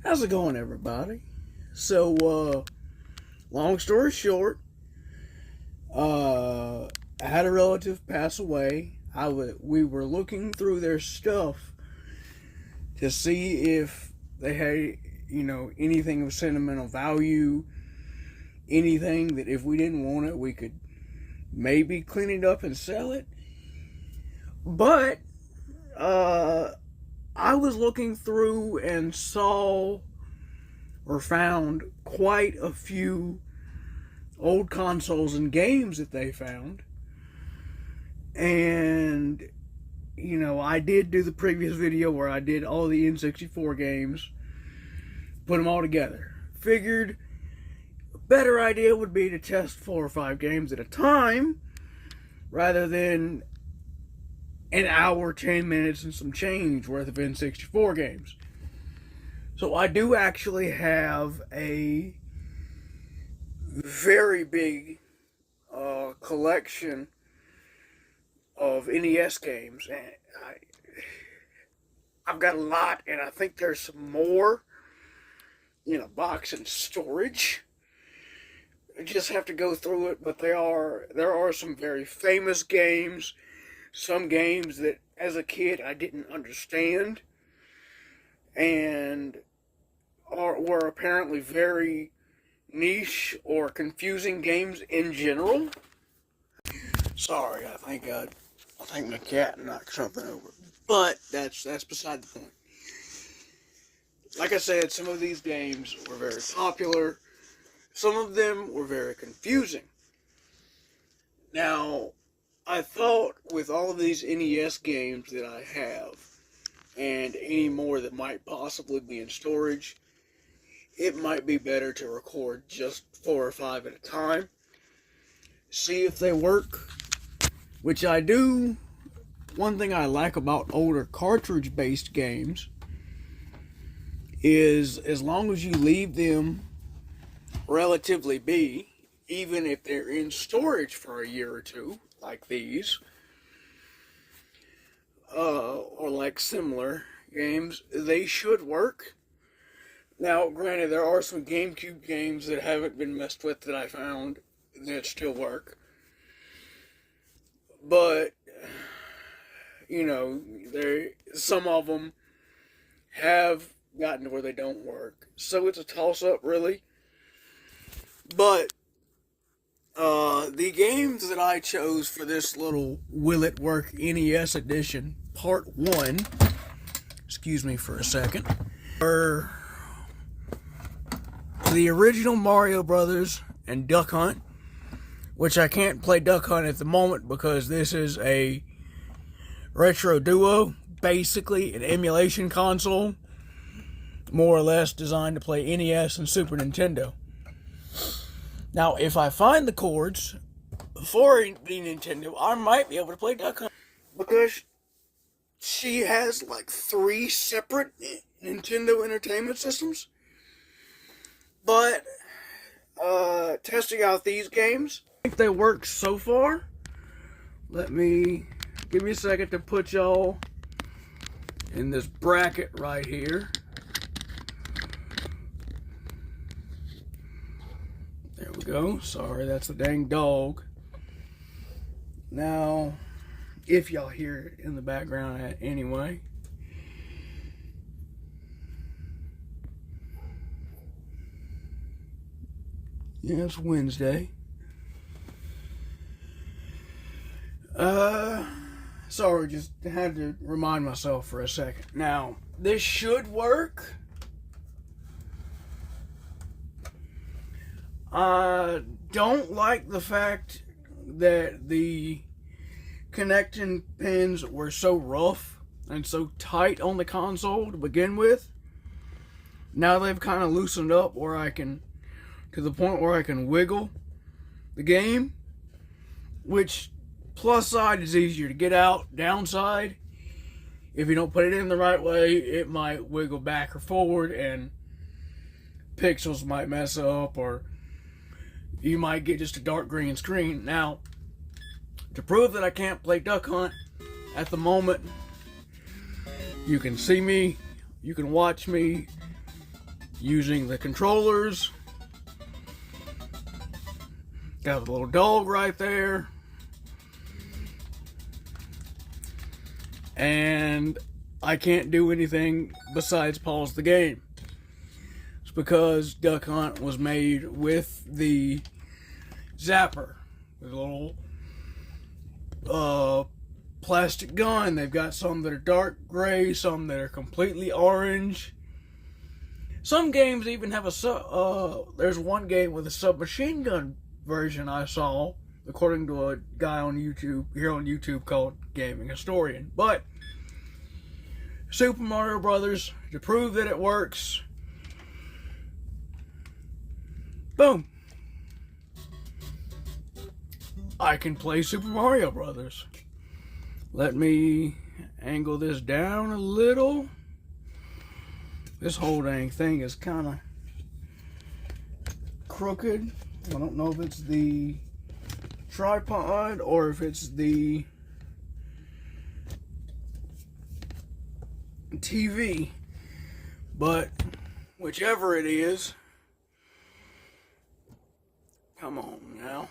How's it going, everybody? So, long story short, I had a relative pass away. We were looking through their stuff to see if they had, anything of sentimental value, anything that if we didn't want it, we could maybe clean it up and sell it. But, I was looking through and saw or found quite a few old consoles and games that they found. And, I did do the previous video where I did all the N64 games, put them all together. Figured a better idea would be to test 4 or 5 games at a time rather than an hour, 10 minutes, and some change worth of N64 games. So I do actually have a very big collection of NES games. And I've got a lot, and I think there's some more in a box in storage. I just have to go through it, but there are some very famous games. Some games that, as a kid, I didn't understand, and were apparently very niche or confusing games in general. Sorry, I think my cat knocked something over, but that's beside the point. Like I said, some of these games were very popular. Some of them were very confusing. Now, I thought with all of these NES games that I have, and any more that might possibly be in storage, it might be better to record just 4 or 5 at a time. See if they work, which I do. One thing I like about older cartridge-based games is as long as you leave them relatively be, even if they're in storage for a year or two, like these, or like similar games, they should work. Now, granted, there are some GameCube games that haven't been messed with that I found that still work. But, some of them have gotten to where they don't work. So it's a toss-up, really. But the games that I chose for this little Will It Work NES Edition Part 1, excuse me for a second, are the original Mario Brothers and Duck Hunt, which I can't play Duck Hunt at the moment because this is a retro duo, basically an emulation console, more or less designed to play NES and Super Nintendo. Now, if I find the cords for the Nintendo, I might be able to play Duck Hunt, because she has like 3 separate Nintendo Entertainment Systems. But, testing out these games, I think they work so far. Give me a second to put y'all in this bracket right here. There we go. Sorry, that's the dang dog. Now, if y'all hear it in the background anyway. Yeah, it's Wednesday. Sorry, just had to remind myself for a second. Now, this should work. I don't like the fact that the connecting pins were so rough and so tight on the console to begin with. Now they've kind of loosened up where I can, to the point where I can wiggle the game, which plus side is easier to get out. Downside, if you don't put it in the right way, it might wiggle back or forward and pixels might mess up, or you might get just a dark green screen. Now, to prove that I can't play Duck Hunt at the moment, you can see me, you can watch me using the controllers. Got a little dog right there. And I can't do anything besides pause the game. It's because Duck Hunt was made with the zapper. With a little plastic gun. They've got some that are dark gray, some that are completely orange. Some games even have there's one game with a submachine gun version I saw, according to a guy on YouTube called Gaming Historian. But Super Mario Brothers, to prove that it works, boom, I can play Super Mario Brothers. Let me angle this down a little. This whole dang thing is kind of crooked. I don't know if it's the tripod or if it's the TV, but whichever it is, come on now.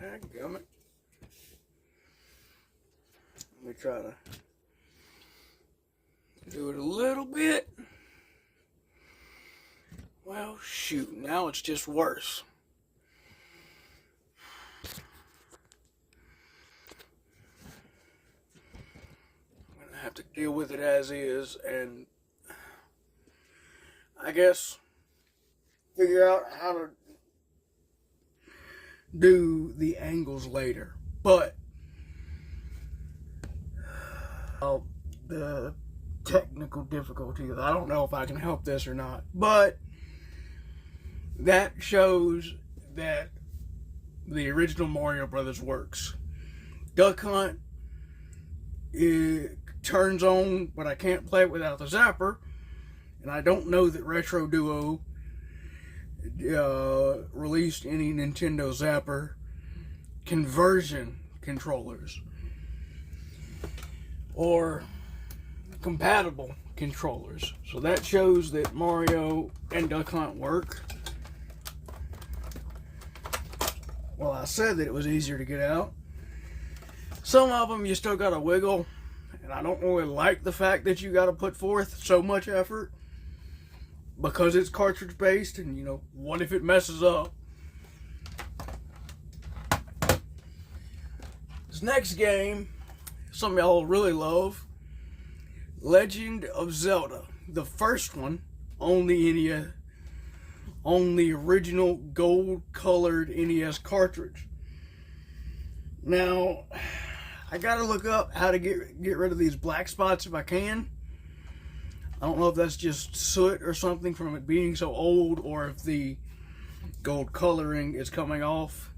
Dadgummit. Let me try to do it a little bit. Well, shoot, now it's just worse. I'm gonna have to deal with it as is, and I guess figure out how to do the angles later. But the technical difficulties, I don't know if I can help this or not, but that shows that the original Mario Brothers works. Duck Hunt, it turns on, but I can't play it without the zapper, and I don't know that Retro Duo released any Nintendo Zapper conversion controllers or compatible controllers. So that shows that Mario and Duck Hunt work. Well, I said that it was easier to get out. Some of them you still gotta wiggle, and I don't really like the fact that you gotta put forth so much effort because it's cartridge based, and you know, what if it messes up? This next game, some of y'all really love, Legend of Zelda, the first one on the NES, on the original gold colored NES cartridge. Now, I gotta look up how to get rid of these black spots if I can. I don't know if that's just soot or something from it being so old, or if the gold coloring is coming off.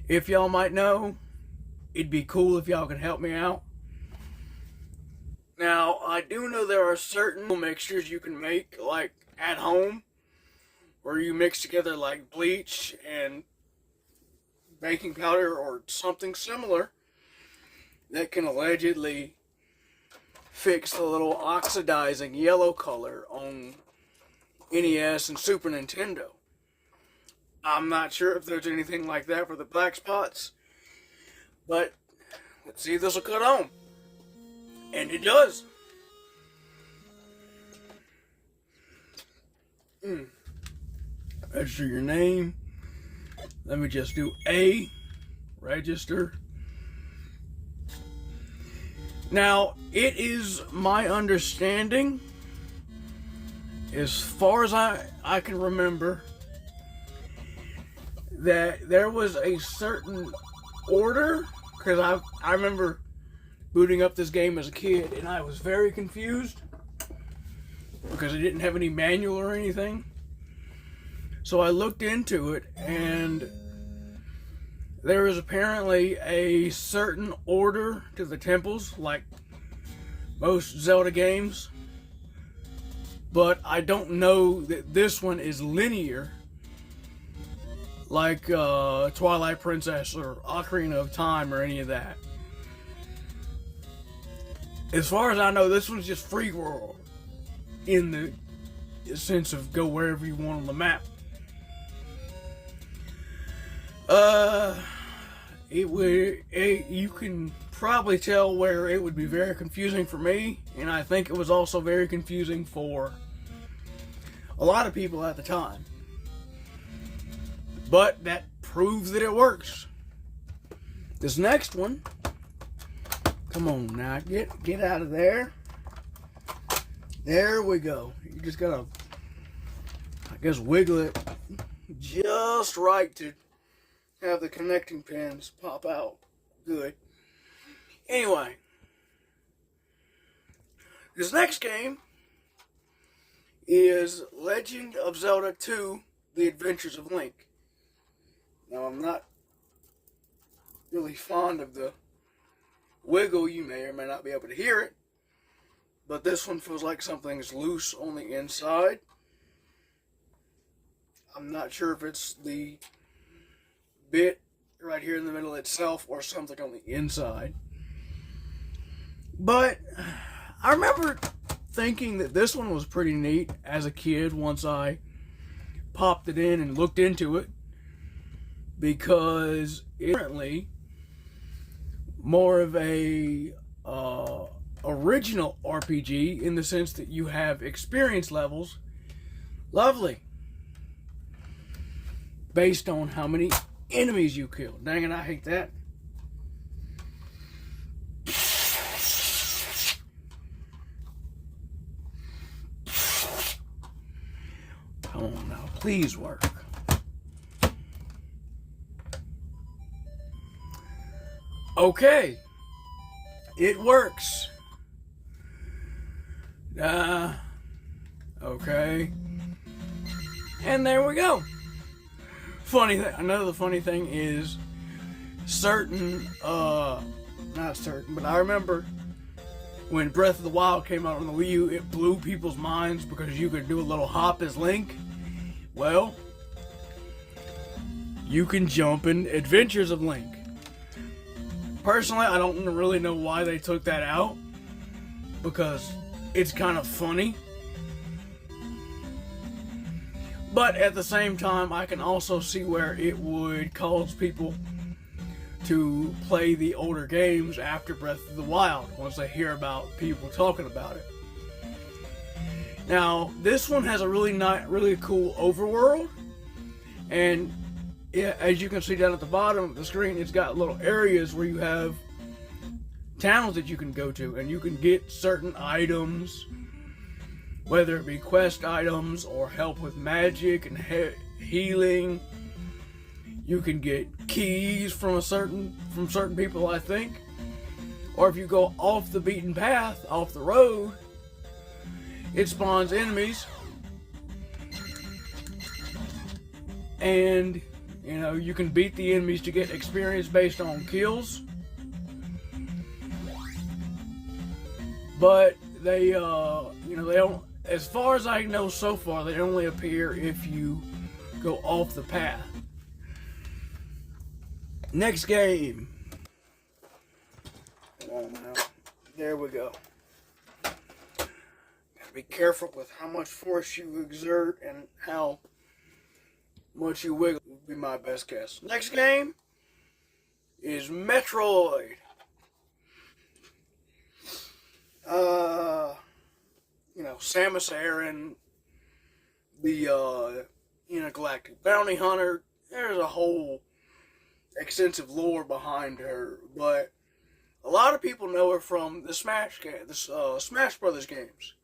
If y'all might know, it'd be cool if y'all could help me out. Now, I do know there are certain mixtures you can make, like at home, where you mix together like bleach and baking powder or something similar that can allegedly fix the little oxidizing yellow color on NES and Super Nintendo. I'm not sure if there's anything like that for the black spots, but let's see if this will cut on. And it does. Register your name. Let me just do A, register. Now, it is my understanding, as far as I can remember, that there was a certain order, because I remember booting up this game as a kid, and I was very confused, because it didn't have any manual or anything. So I looked into it, and there is apparently a certain order to the temples, like most Zelda games. But I don't know that this one is linear, like Twilight Princess or Ocarina of Time or any of that. As far as I know, this one's just free world in the sense of go wherever you want on the map. You can probably tell where it would be very confusing for me, and I think it was also very confusing for a lot of people at the time. But that proves that it works. This next one, come on now, get out of there. There we go. You just gotta, I guess, wiggle it just right to have the connecting pins pop out good. Anyway, this next game is Legend of Zelda 2: The Adventures of Link. Now, I'm not really fond of the wiggle. You may or may not be able to hear it, but this one feels like something's loose on the inside. I'm not sure if it's the bit right here in the middle itself or something on the inside. But I remember thinking that this one was pretty neat as a kid once I popped it in and looked into it, because it's currently more of a original RPG in the sense that you have experience levels, lovely, based on how many enemies you kill. Dang it, I hate that. Come on now, please work. Okay, it works. Okay, and there we go. Another funny thing is not certain, but I remember when Breath of the Wild came out on the Wii U, it blew people's minds because you could do a little hop as Link. Well, you can jump in Adventures of Link. Personally, I don't really know why they took that out, because it's kind of funny. But at the same time, I can also see where it would cause people to play the older games after Breath of the Wild once they hear about people talking about it. Now, this one has a really cool overworld, and as you can see down at the bottom of the screen, it's got little areas where you have towns that you can go to, and you can get certain items, whether it be quest items or help with magic and healing. You can get keys from certain people, I think. Or if you go off the beaten path, off the road, it spawns enemies. And you can beat the enemies to get experience based on kills. But they don't, as far as I know so far, they only appear if you go off the path. Next game. Come on now. There we go. Gotta be careful with how much force you exert and how much you wiggle would be my best guess. Next game is Metroid. Samus Aran, the intergalactic bounty hunter. There's a whole extensive lore behind her, but a lot of people know her from the Smash Brothers games,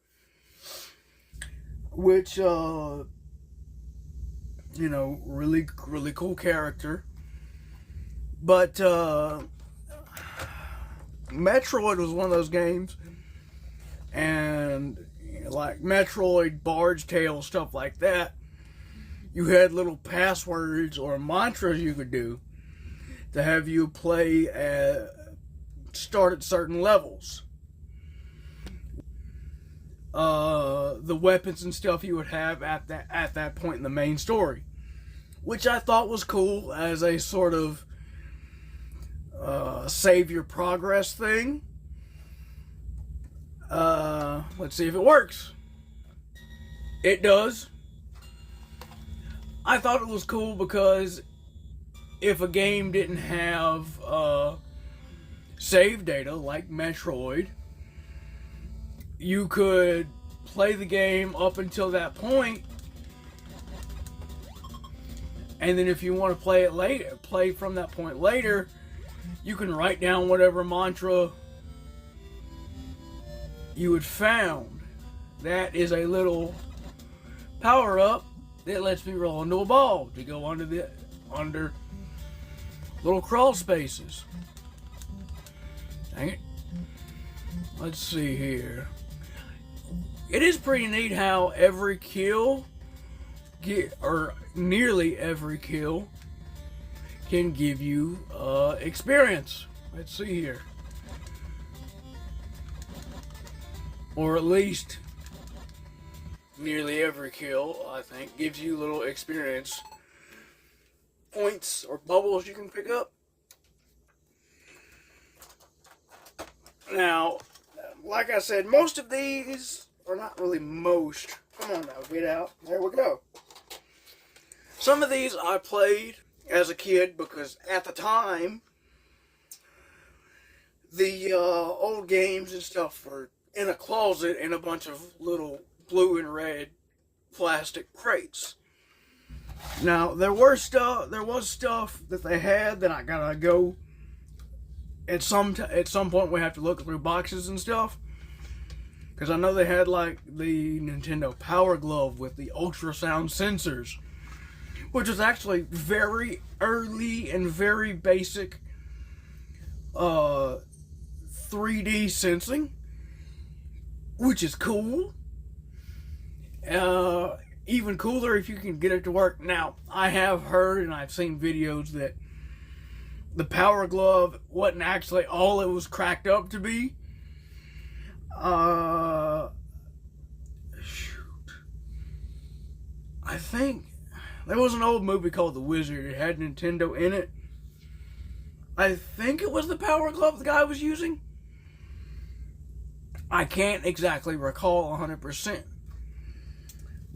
which really cool character. But Metroid was one of those games, and like Metroid, Bard's Tale, stuff like that, you had little passwords or mantras you could do to have you play start at certain levels. The weapons and stuff you would have at that point in the main story, which I thought was cool as a sort of save your progress thing. Let's see if it works. It does. I thought it was cool because if a game didn't have save data like Metroid, you could play the game up until that point, and then if you want to play it later, play from that point later, you can write down whatever mantra you had found. That is a little power up that lets me roll into a ball to go under little crawl spaces. Dang it. Let's see here. It is pretty neat how every kill, or nearly every kill, can give you experience. Let's see here. Or at least nearly every kill, I think, gives you little experience points or bubbles you can pick up. Now, like I said, most of these, or not really most, come on now, get out, there we go. Some of these I played as a kid because at the time, the old games and stuff were in a closet in a bunch of little blue and red plastic crates. Now there was stuff that they had that I gotta go. At some point we have to look through boxes and stuff, because I know they had like the Nintendo Power Glove with the ultrasound sensors, which was actually very early and very basic 3D sensing, which is cool. Even cooler if you can get it to work. Now, I have heard and I've seen videos that the Power Glove wasn't actually all it was cracked up to be. Shoot. I think there was an old movie called The Wizard. It had Nintendo in it. I think it was the Power Glove the guy was using. I can't exactly recall 100%.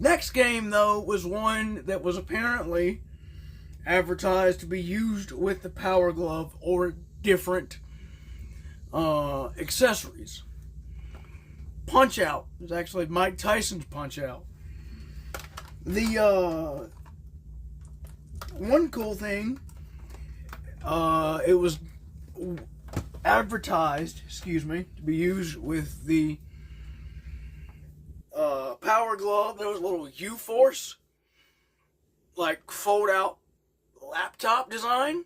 Next game, though, was one that was apparently advertised to be used with the Power Glove or different accessories. Punch-Out! It was actually Mike Tyson's Punch-Out. The one cool thing, it was advertised, to be used with the Power Glove. There was a little U-Force, like fold-out laptop design,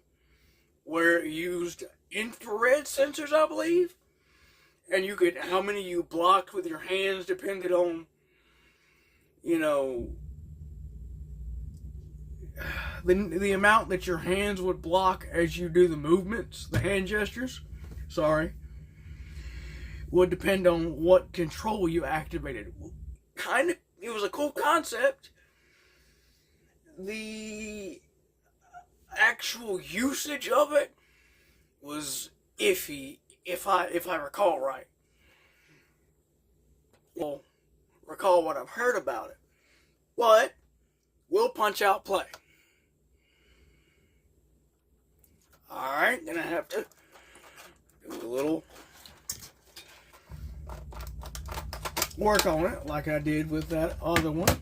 where it used infrared sensors, I believe, and you could, how many you blocked with your hands depended on, you know, the amount that your hands would block as you do the movements, the hand gestures, would depend on what control you activated. It was a cool concept. The actual usage of it was iffy, if I recall right. Well, recall what I've heard about it. But we'll Punch-Out play. Alright, then I have to do a little work on it like I did with that other one.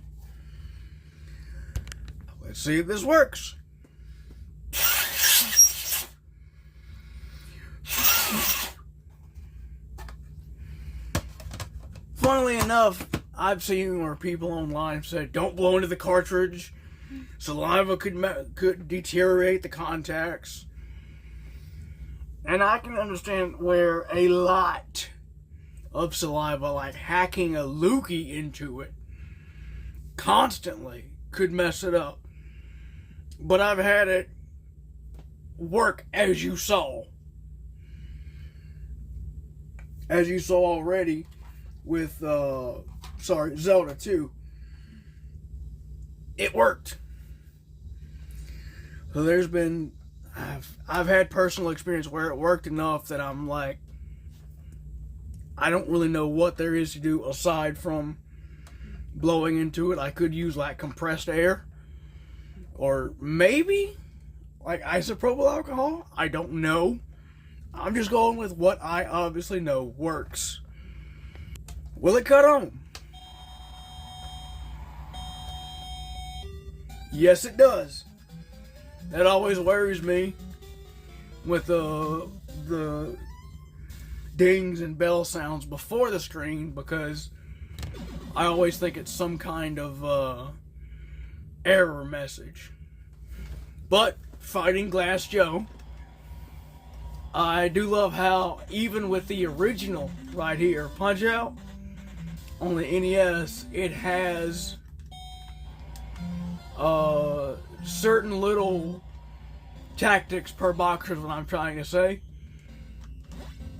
Let's see if this works. Funnily enough, I've seen where people online said, don't blow into the cartridge. Saliva could deteriorate the contacts. And I can understand where a lot of saliva, like hacking a loogie into it constantly, could mess it up. But I've had it work, as you saw. As you saw already with, Zelda 2. It worked. So there's been, I've had personal experience where it worked enough that I'm like, I don't really know what there is to do aside from blowing into it. I could use like compressed air, or maybe like isopropyl alcohol. I don't know. I'm just going with what I obviously know works. Will it cut on? Yes, it does. That always worries me with the dings and bell sounds before the screen, because I always think it's some kind of error message. But fighting Glass Joe, I do love how even with the original right here, Punch Out, on the NES, it has certain little tactics per box is what I'm trying to say.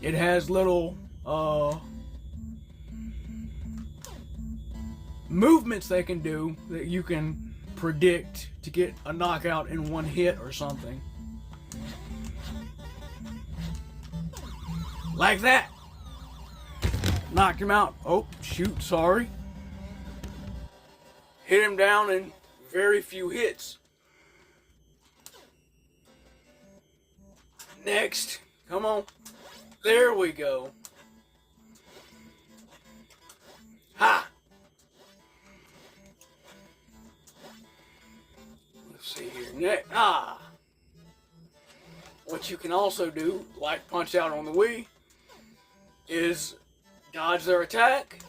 It has little movements they can do that you can predict to get a knockout in one hit or something. Like that. Knocked him out. Oh, shoot, sorry. Hit him down in very few hits. Next. Come on. There we go. Ha! Let's see here. Next. Ah! What you can also do, like Punch Out on the Wii, is dodge their attack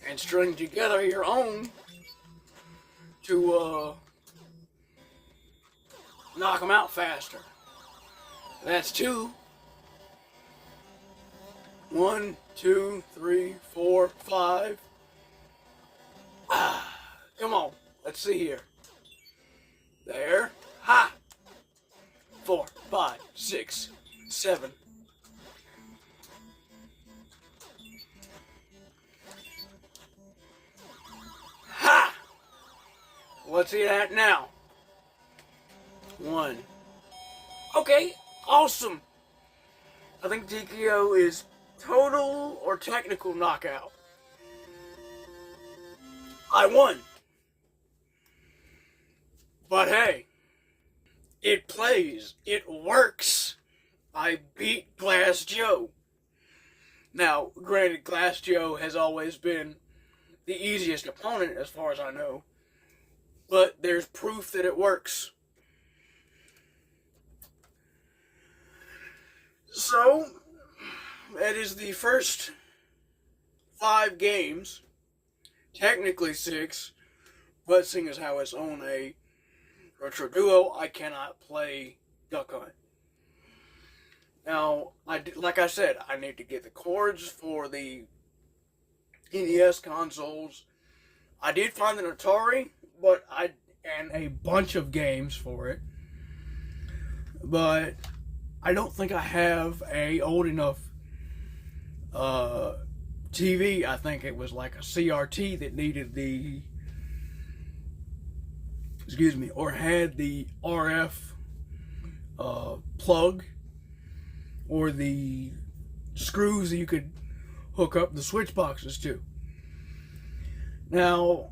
and string together your own to knock them out faster. That's two. 1, 2, 3, 4, 5. Ah, come on. Let's see here. There. Ha! 4, 5, 6, 7. Ha! Let's see that now. 1. Okay, awesome. I think TKO is total or technical knockout. I won. But hey, it plays. It works. I beat Glass Joe. Now, granted, Glass Joe has always been the easiest opponent as far as I know. But there's proof that it works. So, that is the first 5 games, technically 6, but seeing as how it's on a Retro Duo, I cannot play Duck Hunt. Now, like I said, I need to get the cords for the NES consoles. I did find an Atari, and a bunch of games for it, but I don't think I have a old enough TV. I think it was like a CRT that needed the, or had the RF plug, or the screws that you could hook up the switch boxes to. Now,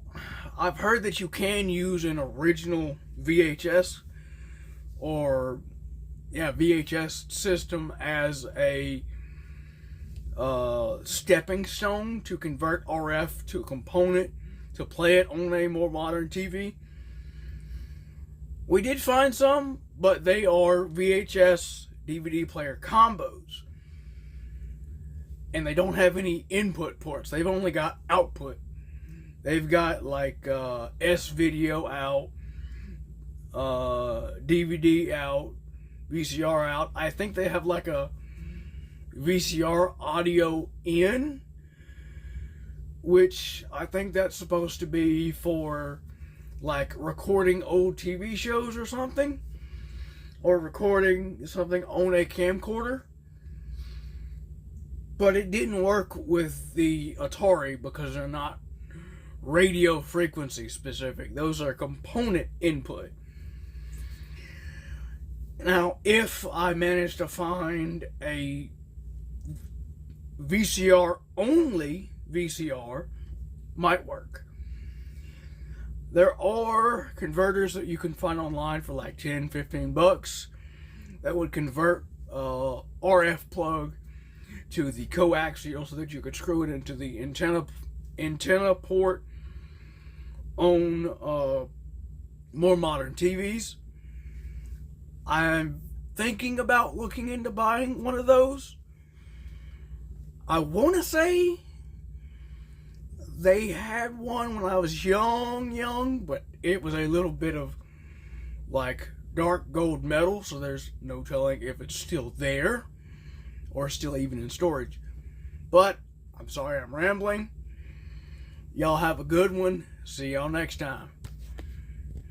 I've heard that you can use an original VHS or VHS system as a stepping stone to convert RF to a component to play it on a more modern TV. We did find some, but they are VHS DVD player combos, and they don't have any input ports. They've only got output. They've got like S-video out, DVD out, VCR out. I think they have like a VCR audio in, which I think that's supposed to be for like recording old TV shows or something, or recording something on a camcorder. But it didn't work with the Atari because they're not radio frequency specific. Those are component input. Now, if I manage to find a VCR only VCR might work. There are converters that you can find online for like 10, 15 bucks that would convert RF plug to the coaxial so that you could screw it into the antenna port on more modern TVs. I'm thinking about looking into buying one of those. I want to say they had one when I was young, but it was a little bit of like dark gold metal, so there's no telling if it's still there or still even in storage. But I'm sorry I'm rambling. Y'all have a good one. See y'all next time.